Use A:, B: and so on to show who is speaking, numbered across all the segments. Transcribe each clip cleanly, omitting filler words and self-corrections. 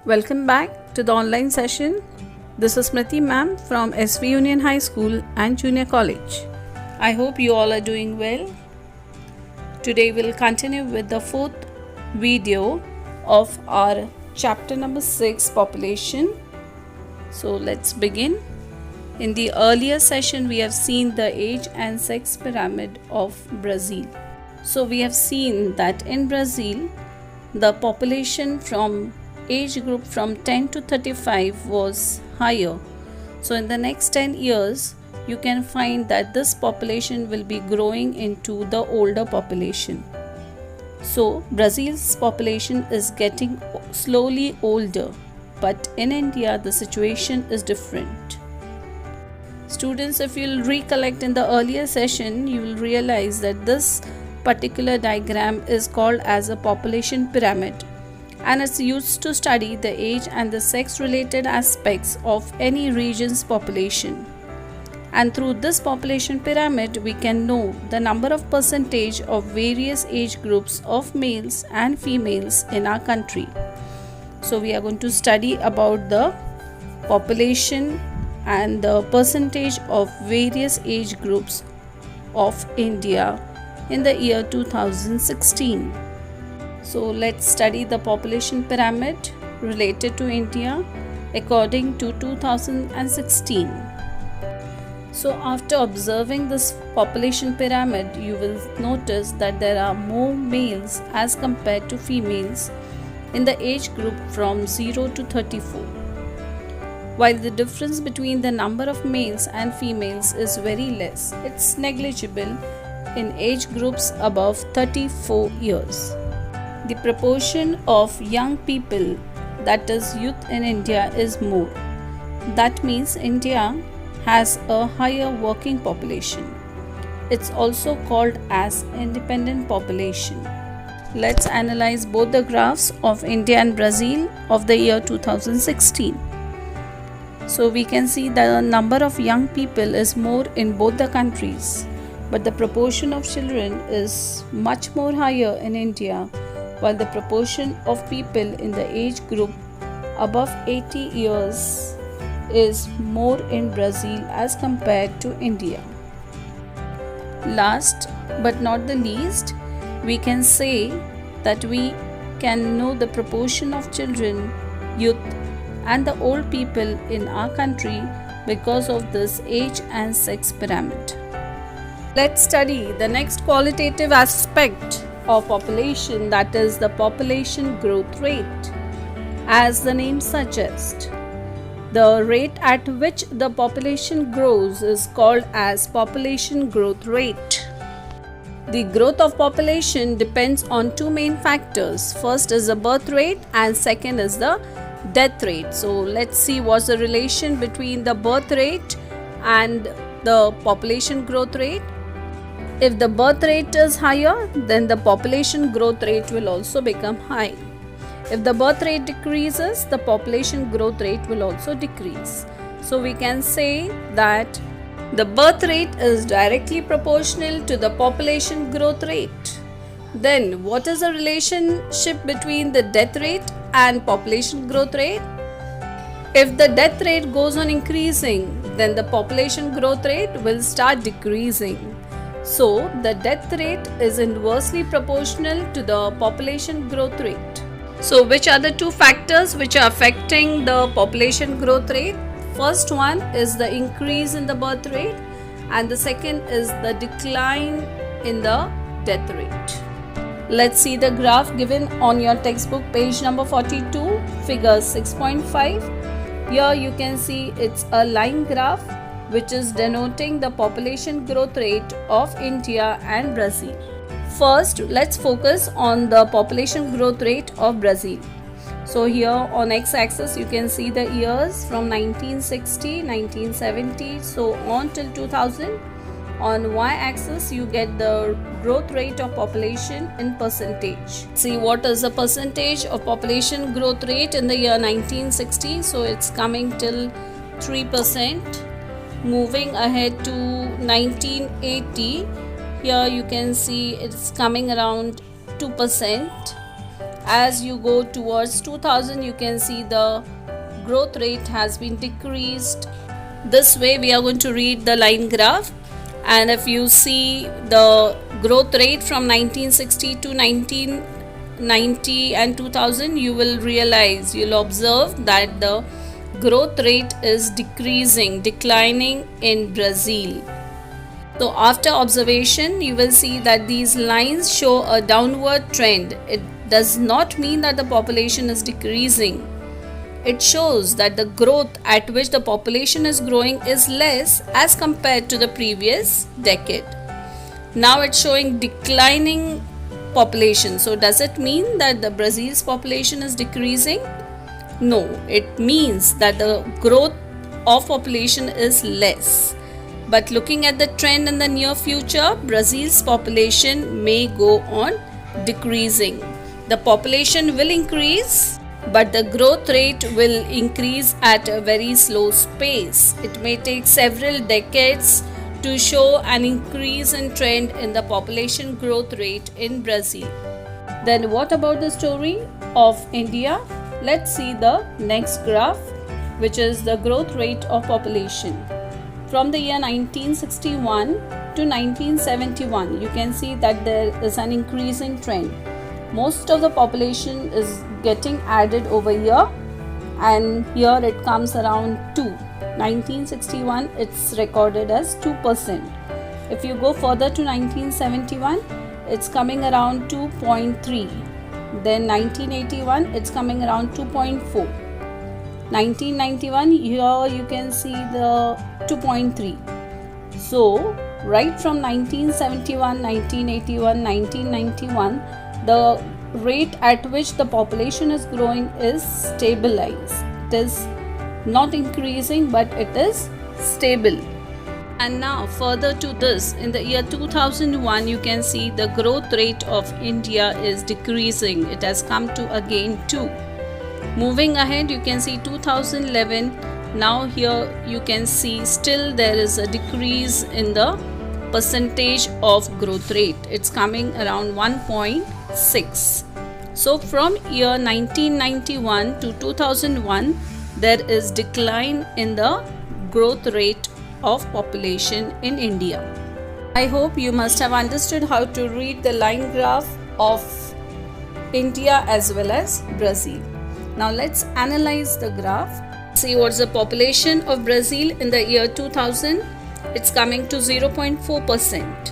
A: Welcome back to the online session. This is Smriti ma'am from SV Union High School and Junior College. I hope you all are doing well. Today we'll continue with the fourth video of our chapter number 6, population. So let's begin. In the earlier session we have seen the age and sex pyramid of Brazil. So we have seen that in Brazil the population from age group from 10 to 35 was higher. So in the next 10 years you can find that this population will be growing into the older population. So Brazil's population is getting slowly older, but in India the situation is different. Students, if you'll recollect in the earlier session, you will realize that this particular diagram is called as a population pyramid, and it's used to study the age and the sex related aspects of any region's population. And through this population pyramid we can know the number of percentage of various age groups of males and females in our country. So we are going to study about the population and the percentage of various age groups of India in the year 2016. So let's study the population pyramid related to India according to 2016. So after observing this population pyramid, you will notice that there are more males as compared to females in the age group from 0 to 34. While the difference between the number of males and females is very less, it's negligible in age groups above 34 years. The proportion of young people, that is youth in India, is more. That means India has a higher working population. It's also called as independent population. Let's analyze both the graphs of India and Brazil of the year 2016. So we can see that the number of young people is more in both the countries, but the proportion of children is much more higher in India, while the proportion of people in the age group above 80 years is more in Brazil as compared to India. Last but not the least, we can say that we can know the proportion of children, youth and the old people in our country because of this age and sex pyramid. Let's study the next qualitative aspect of population, that is the population growth rate. As the name suggests, the rate at which the population grows is called as population growth rate. The growth of population depends on two main factors. First is the birth rate and second is the death rate. So let's see what's the relation between the birth rate and the population growth rate. If the birth rate is higher, then the population growth rate will also become high. If the birth rate decreases, the population growth rate will also decrease. So we can say that the birth rate is directly proportional to the population growth rate. Then what is the relationship between the death rate and population growth rate? If the death rate goes on increasing, then the population growth rate will start decreasing. So the death rate is inversely proportional to the population growth rate. So which are the two factors which are affecting the population growth rate? First one is the increase in the birth rate and the second is the decline in the death rate. Let's see the graph given on your textbook, page number 42, figure 6.5. Here you can see it's a line graph which is denoting the population growth rate of India and Brazil. First, let's focus on the population growth rate of Brazil. So here on x-axis you can see the years from 1960, 1970, so on till 2000. On y-axis you get the growth rate of population in percentage. See what is the percentage of population growth rate in the year 1960. So it's coming till 3%. Moving ahead to 1980, here you can see it's coming around 2%. as you go towards 2000, you can see the growth rate has been decreased. This way we are going to read the line graph, and if you see the growth rate from 1960 to 1990 and 2000, you'll observe that the growth rate is declining in Brazil. So after observation, you will see that these lines show a downward trend. It does not mean that the population is decreasing. It shows that the growth at which the population is growing is less as compared to the previous decade. Now it's showing declining population. So does it mean that the Brazil's population is decreasing? No, it means that the growth of population is less. But looking at the trend in the near future, Brazil's population may go on decreasing. The population will increase, but the growth rate will increase at a very slow pace. It may take several decades to show an increase in trend in the population growth rate in Brazil. Then what about the story of India? Let's see the next graph, which is the growth rate of population. From the year 1961 to 1971, you can see that there is an increasing trend. Most of the population is getting added over here, and here it comes around 2. 1961, it's recorded as 2%. If you go further to 1971, it's coming around 2.3. Then 1981, it's coming around 2.4. 1991, here you can see the 2.3. So right from 1971, 1981, 1991, the rate at which the population is growing is stabilized. It is not increasing, but it is stable. And now further to this, in the year 2001, you can see the growth rate of India is decreasing. It has come to again 2. Moving ahead, you can see 2011. Now here you can see still there is a decrease in the percentage of growth rate. It's coming around 1.6. So from year 1991 to 2001, there is decline in the growth rate of population in India. I hope you must have understood how to read the line graph of India as well as Brazil. Now let's analyze the graph. See what's the population of Brazil in the year 2000. It's coming to 0.4%.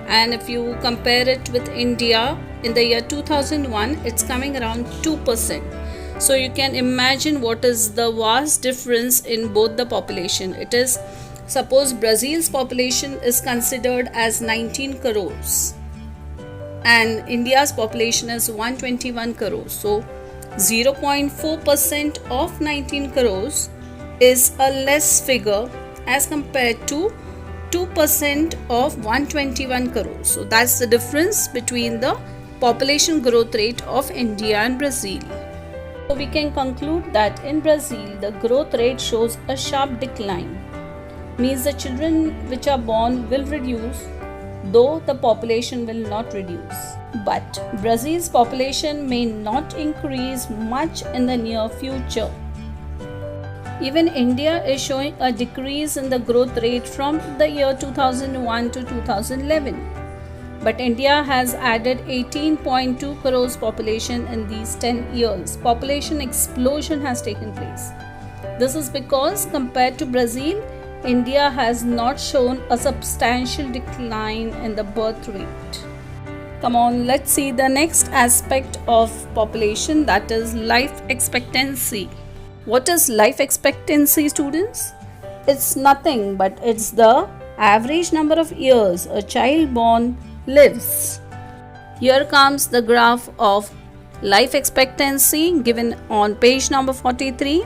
A: And if you compare it with India in the year 2001, it's coming around 2%. So you can imagine what is the vast difference in both the population. It is, suppose Brazil's population is considered as 19 crores and India's population is 121 crores. So 0.4% of 19 crores is a less figure as compared to 2% of 121 crores. So that's the difference between the population growth rate of India and Brazil. So we can conclude that in Brazil, the growth rate shows a sharp decline. Means the children which are born will reduce, though the population will not reduce. But Brazil's population may not increase much in the near future. Even India is showing a decrease in the growth rate from the year 2001 to 2011. But India has added 18.2 crores population in these 10 years. Population explosion has taken place. This is because compared to Brazil, India has not shown a substantial decline in the birth rate. Come on, let's see the next aspect of population, that is life expectancy. What is life expectancy, students? It's nothing but it's the average number of years a child born lives. Here comes the graph of life expectancy given on page number 43,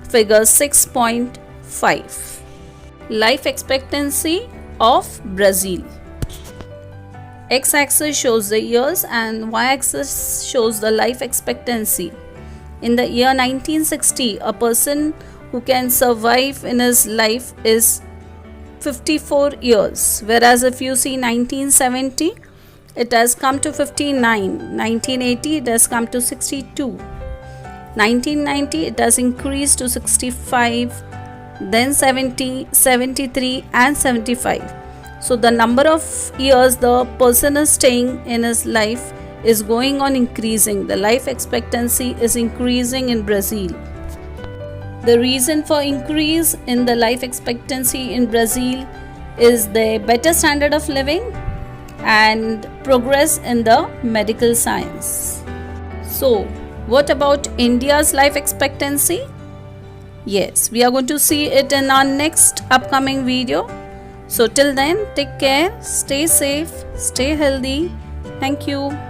A: figure 6.5. Life expectancy of Brazil. X-axis shows the years and y-axis shows the life expectancy. In the year 1960, a person who can survive in his life is 54 years, whereas if you see 1970, it has come to 59. 1980 it has come to 62. 1990 it has increased to 65, then 70, 73 and 75. So the number of years the person is staying in his life is going on increasing. The life expectancy is increasing in Brazil. The reason for increase in the life expectancy in Brazil is the better standard of living and progress in the medical science. So, what about India's life expectancy? Yes, we are going to see it in our next upcoming video. So till then, take care, stay safe, stay healthy. Thank you.